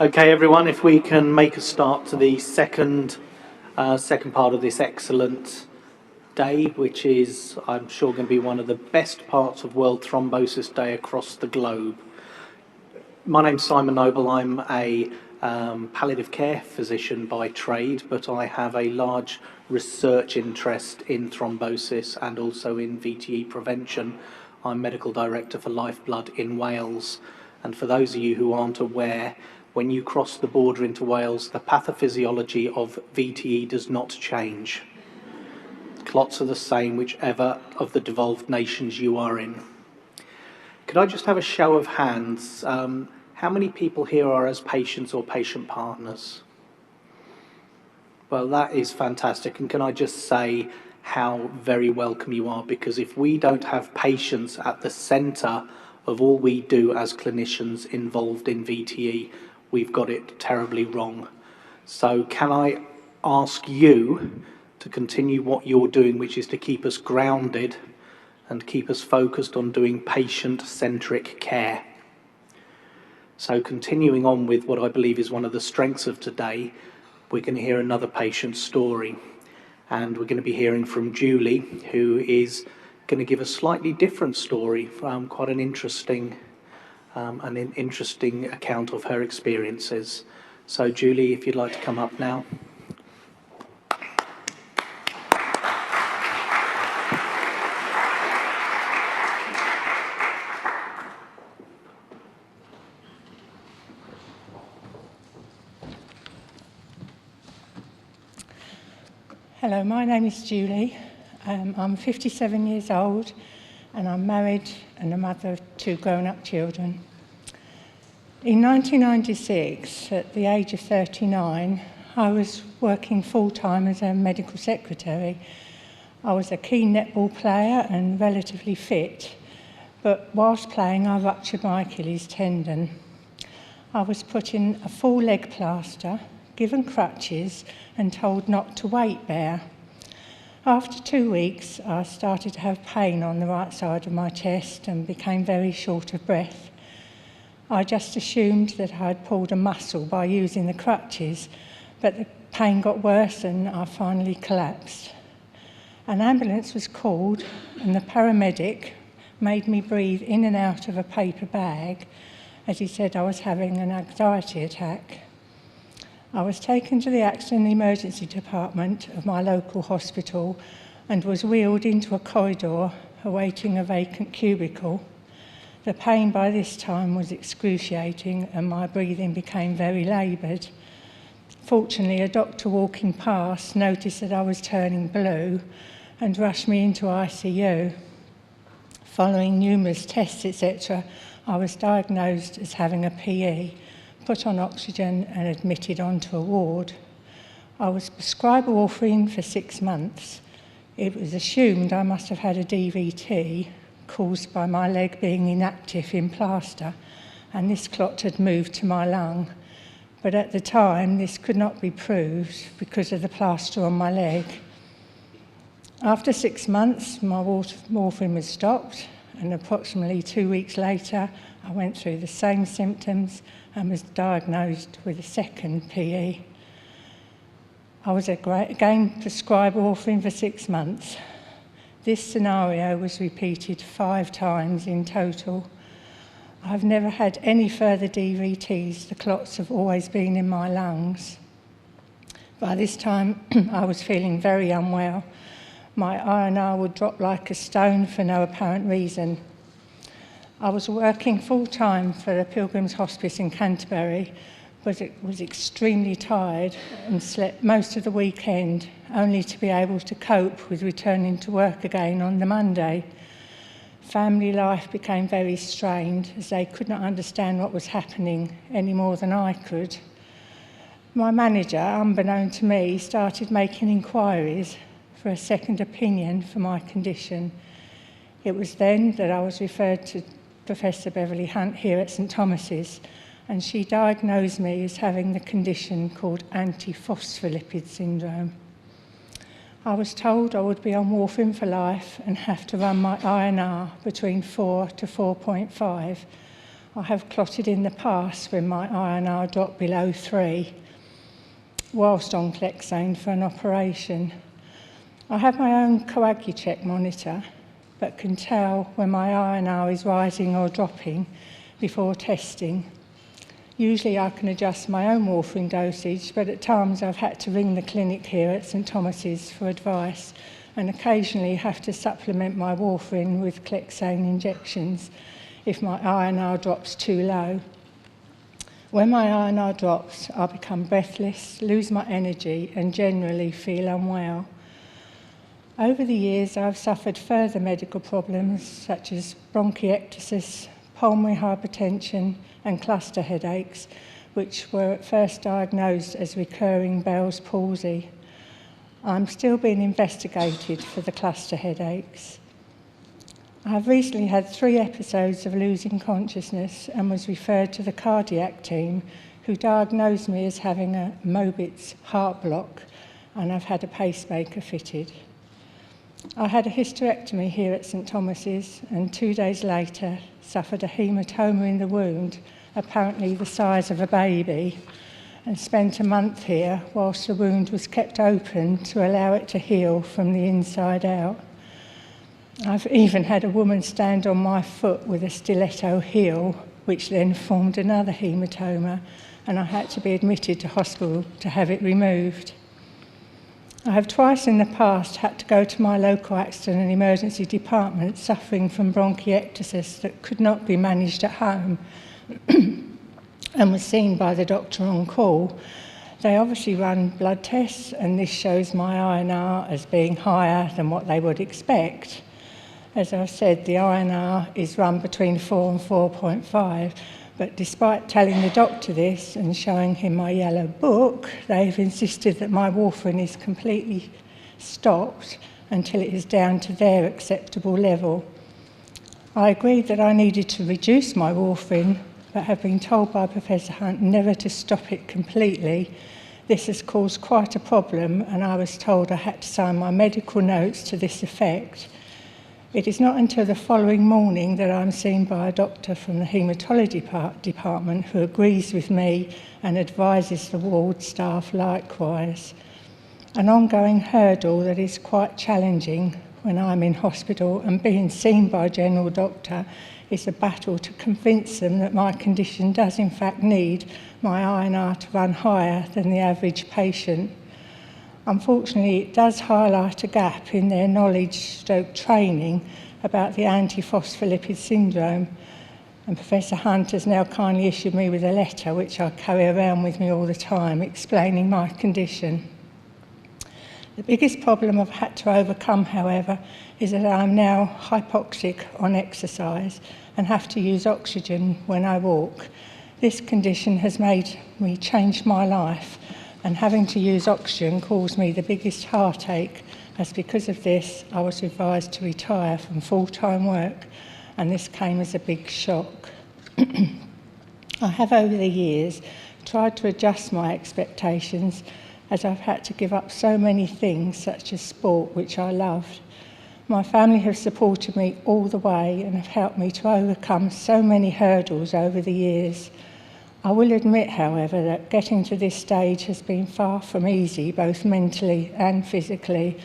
Okay, everyone, if we can make a start to the second part of this excellent day, which is, I'm sure, going to be one of the best parts of World Thrombosis Day across the globe. My name's Simon Noble. I'm a palliative care physician by trade, but I have a large research interest in thrombosis and also in VTE prevention. I'm medical director for Lifeblood in Wales. And for those of you who aren't aware, when you cross the border into Wales, the pathophysiology of VTE does not change. Clots are the same whichever of the devolved nations you are in. Could I just have a show of hands? How many people here are as patients or patient partners? Well, that is fantastic. And can I just say how very welcome you are? Because if we don't have patients at the centre of all we do as clinicians involved in VTE, we've got it terribly wrong. So can I ask you to continue what you're doing, which is to keep us grounded and keep us focused on doing patient-centric care. So continuing on with what I believe is one of the strengths of today, we're going to hear another patient story. And we're going to be hearing from Julie, who is going to give a slightly different story, quite an interesting account of her experiences. So Julie, if you'd like to come up now. Hello, my name is Julie. I'm 57 years old and I'm married and a mother of 2 grown-up children. In 1996, at the age of 39, I was working full-time as a medical secretary. I was a keen netball player and relatively fit, but whilst playing I ruptured my Achilles tendon. I was put in a full leg plaster, given crutches and told not to weight bear. After 2 weeks, I started to have pain on the right side of my chest and became very short of breath. I just assumed that I had pulled a muscle by using the crutches, but the pain got worse and I finally collapsed. An ambulance was called and the paramedic made me breathe in and out of a paper bag as he said I was having an anxiety attack. I was taken to the accident and emergency department of my local hospital and was wheeled into a corridor awaiting a vacant cubicle. The pain by this time was excruciating and my breathing became very laboured. Fortunately, a doctor walking past noticed that I was turning blue and rushed me into ICU. Following numerous tests, etc., I was diagnosed as having a PE, put on oxygen and admitted onto a ward. I was prescribed warfarin for 6 months. It was assumed I must have had a DVT caused by my leg being inactive in plaster, and this clot had moved to my lung. But at the time, this could not be proved because of the plaster on my leg. After 6 months, my warfarin was stopped, and approximately 2 weeks later, I went through the same symptoms and was diagnosed with a second PE. I was again prescribed warfarin for 6 months. This scenario was repeated 5 times in total. I've never had any further DVTs. The clots have always been in my lungs. By this time, I was feeling very unwell. My INR would drop like a stone for no apparent reason. I was working full-time for the Pilgrim's Hospice in Canterbury, but I was extremely tired and slept most of the weekend, only to be able to cope with returning to work again on the Monday. Family life became very strained as they could not understand what was happening any more than I could. My manager, unbeknown to me, started making inquiries for a second opinion for my condition. It was then that I was referred to Professor Beverly Hunt here at St Thomas's, and she diagnosed me as having the condition called antiphospholipid syndrome. I was told I would be on warfarin for life and have to run my INR between 4 to 4.5. I have clotted in the past when my INR dropped below 3, whilst on Clexane for an operation. I have my own Coagucheck monitor, but can tell when my INR is rising or dropping before testing. Usually I can adjust my own warfarin dosage, but at times I've had to ring the clinic here at St Thomas's for advice, and occasionally have to supplement my warfarin with Clexane injections if my INR drops too low. When my INR drops, I become breathless, lose my energy, and generally feel unwell. Over the years, I've suffered further medical problems such as bronchiectasis, pulmonary hypertension, and cluster headaches, which were at first diagnosed as recurring Bell's palsy. I'm still being investigated for the cluster headaches. I've recently had 3 episodes of losing consciousness and was referred to the cardiac team, who diagnosed me as having a Mobitz heart block, and I've had a pacemaker fitted. I had a hysterectomy here at St Thomas's, and 2 days later suffered a hematoma in the wound, apparently the size of a baby, and spent a month here whilst the wound was kept open to allow it to heal from the inside out. I've even had a woman stand on my foot with a stiletto heel, which then formed another hematoma, and I had to be admitted to hospital to have it removed. I have twice in the past had to go to my local accident and emergency department suffering from bronchiectasis that could not be managed at home and was seen by the doctor on call. They obviously run blood tests, and this shows my INR as being higher than what they would expect. As I said, the INR is run between 4 and 4.5, but despite telling the doctor this and showing him my yellow book, they've insisted that my warfarin is completely stopped until it is down to their acceptable level. I agreed that I needed to reduce my warfarin, but have been told by Professor Hunt never to stop it completely. This has caused quite a problem, and I was told I had to sign my medical notes to this effect. It is not until the following morning that I'm seen by a doctor from the haematology department who agrees with me and advises the ward staff likewise. An ongoing hurdle that is quite challenging when I'm in hospital and being seen by a general doctor is a battle to convince them that my condition does in fact need my INR to run higher than the average patient. Unfortunately, it does highlight a gap in their knowledge/training about the antiphospholipid syndrome, and Professor Hunt has now kindly issued me with a letter which I carry around with me all the time, explaining my condition. The biggest problem I've had to overcome, however, is that I'm now hypoxic on exercise and have to use oxygen when I walk. This condition has made me change my life, and having to use oxygen caused me the biggest heartache, as because of this I was advised to retire from full-time work, and this came as a big shock. I have over the years tried to adjust my expectations, as I've had to give up so many things such as sport, which I loved. My family have supported me all the way and have helped me to overcome so many hurdles over the years. I will admit, however, that getting to this stage has been far from easy, both mentally and physically.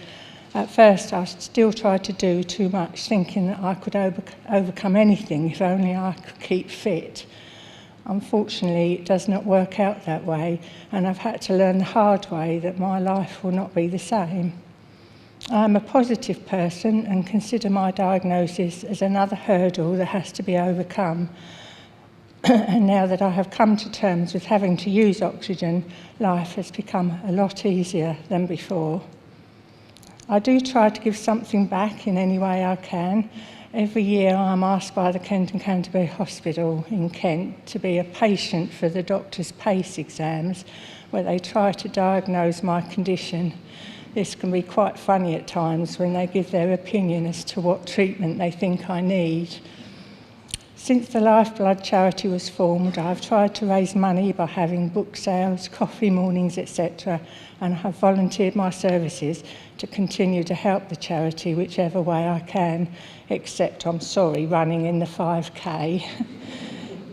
At first, I still tried to do too much, thinking that I could overcome anything if only I could keep fit. Unfortunately, it does not work out that way, and I've had to learn the hard way that my life will not be the same. I am a positive person and consider my diagnosis as another hurdle that has to be overcome. And now that I have come to terms with having to use oxygen, life has become a lot easier than before. I do try to give something back in any way I can. Every year I'm asked by the Kent and Canterbury Hospital in Kent to be a patient for the doctor's PACE exams, where they try to diagnose my condition. This can be quite funny at times when they give their opinion as to what treatment they think I need. Since the Lifeblood charity was formed, I've tried to raise money by having book sales, coffee mornings, etc., and have volunteered my services to continue to help the charity whichever way I can, except, I'm sorry, running in the 5K.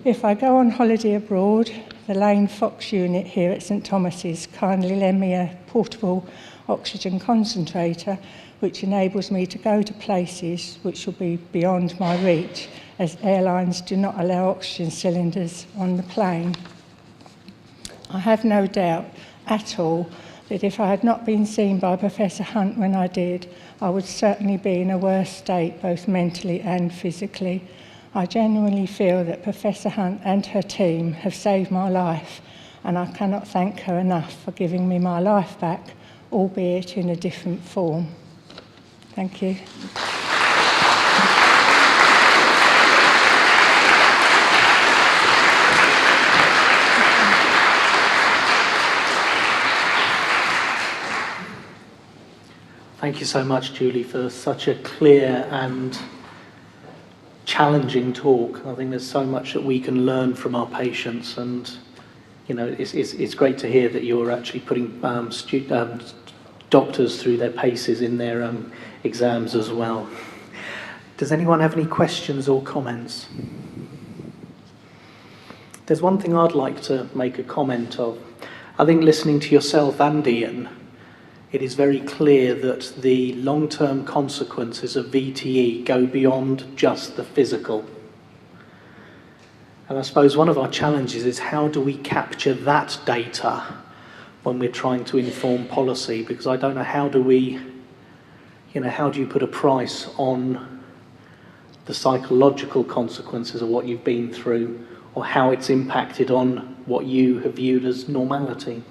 If I go on holiday abroad, the Lane Fox unit here at St Thomas's kindly lend me a portable oxygen concentrator, which enables me to go to places which will be beyond my reach, as airlines do not allow oxygen cylinders on the plane. I have no doubt at all that if I had not been seen by Professor Hunt when I did, I would certainly be in a worse state, both mentally and physically. I genuinely feel that Professor Hunt and her team have saved my life, and I cannot thank her enough for giving me my life back, albeit in a different form. Thank you. Thank you so much, Julie, for such a clear and challenging talk. I think there's so much that we can learn from our patients, and it's great to hear that you're actually putting doctors through their paces in their exams as well. Does anyone have any questions or comments? There's one thing I'd like to make a comment of. I think listening to yourself and Ian, it is very clear that the long-term consequences of VTE go beyond just the physical. And I suppose one of our challenges is how do we capture that data when we're trying to inform policy? Because I don't know, how do you put a price on the psychological consequences of what you've been through, or how it's impacted on what you have viewed as normality?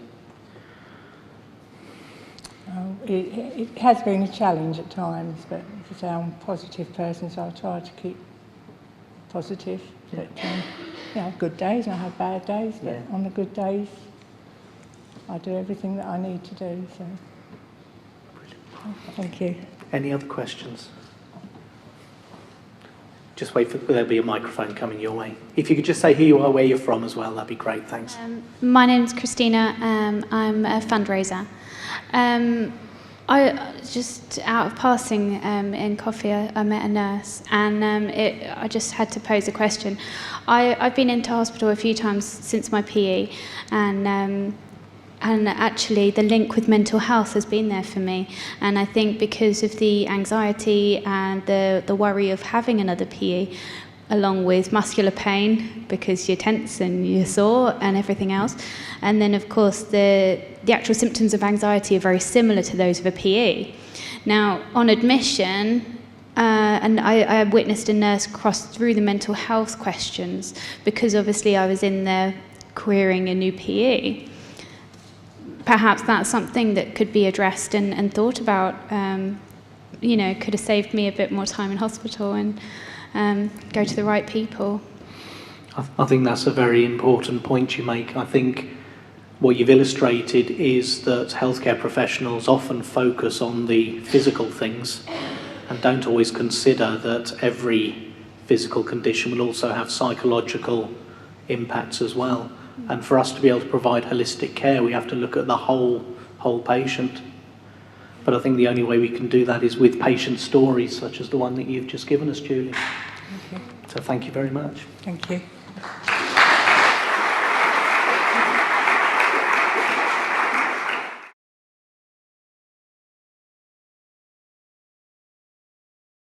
It has been a challenge at times, but as I say, I'm a positive person, so I try to keep positive. But I have good days and I have bad days, but on the good days, I do everything that I need to do. So, thank you. Any other questions? Just wait for there'll be a microphone coming your way. If you could just say who you are, where you're from as well, that'd be great. Thanks. My name's Christina. I'm a fundraiser. I just out of passing in coffee, I met a nurse, and I just had to pose a question. I've been into hospital a few times since my PE, and actually the link with mental health has been there for me. And I think because of the anxiety and the worry of having another PE, along with muscular pain because you're tense and you're sore and everything else. And then, of course, the actual symptoms of anxiety are very similar to those of a PE. Now, on admission, and I witnessed a nurse cross through the mental health questions because obviously I was in there querying a new PE. Perhaps that's something that could be addressed and thought about, could have saved me a bit more time in hospital and go to the right people. I think that's a very important point you make. I think what you've illustrated is that healthcare professionals often focus on the physical things and don't always consider that every physical condition will also have psychological impacts as well. And for us to be able to provide holistic care, we have to look at the whole patient. But I think the only way we can do that is with patient stories such as the one that you've just given us, Julie. Thank you. So thank you very much. Thank you.